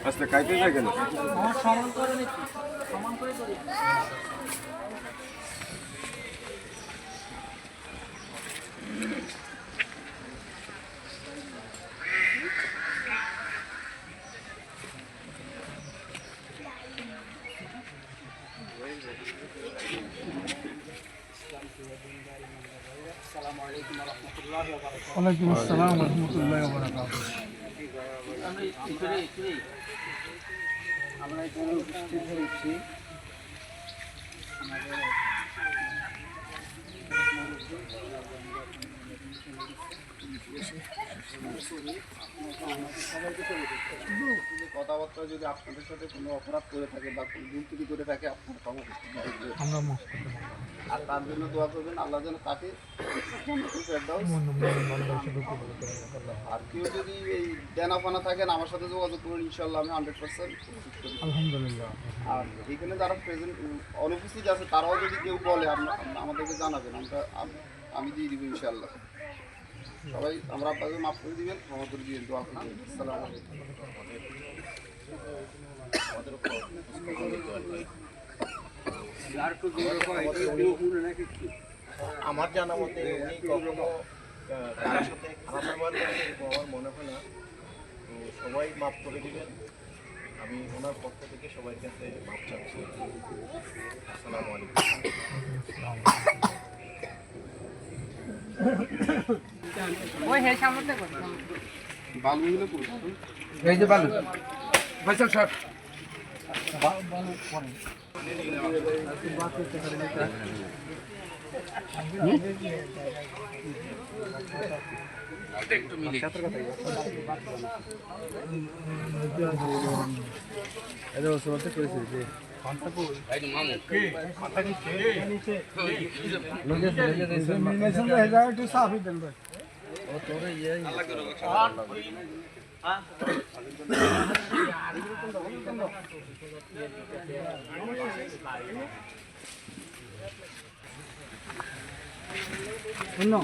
আচ্ছা খাইতে যায় কেন? সমান করে নিচ্ছি, সমান করে করি। ওয়ালাইকুম আসসালাম ওয়া রাহমাতুল্লাহি ওয়া বারাকাতুহু। আমরা এখানে উপস্থিত হয়েছি কথাবার্তা যদি আপনাদের সাথে কোনো অপরাধ করে থাকে বা কোনো দুর্নীতি করে থাকে আপনার ক্ষমা করতে হবে। আমরা মাফ করতে পারি। আর তার জন্য দোয়া করবেন আল্লাহ যেন তাকে আর কেউ যদি এই দেনাপানা থাকেন আমার সাথে যোগাযোগ করুন, ইনশাল্লাহ আমি 100% আলহামদুলিল্লাহ। আর এখানে যারা প্রেজেন্ট অনুপস্থিত আছে তারাও যদি কেউ বলে আমাদেরকে জানাবেন, আমি দিয়ে দিব ইনশাল্লাহ। সবাই আমরা আপনাকে মাফ করে দিবেন, ক্ষমা করে দিবেন, দোয়া করবেন। আসসালামু আলাইকুম। আমার জানা মতে উনি কখনো কারোর সাথে খারাপ ব্যবহার করেন এরকম আমার মনে হয় না। তো সবাই মাফ করে দিবেন, আমি ওনার পক্ষ থেকে সবার কাছে মাফ চাচ্ছি। আসসালামু আলাইকুম। বালুগুলো করুন। এই যে বালু ফয়সাল সাহেব বালু পরে একটু মিলে এটা ওসবতে করেছে যে এই মামু কি মাথা নিচে মিনেশন তো হেজার একটু সাফ দেন ভাই ও তোরে ইয়ে আল্লাহ করে হ্যাঁ শুনো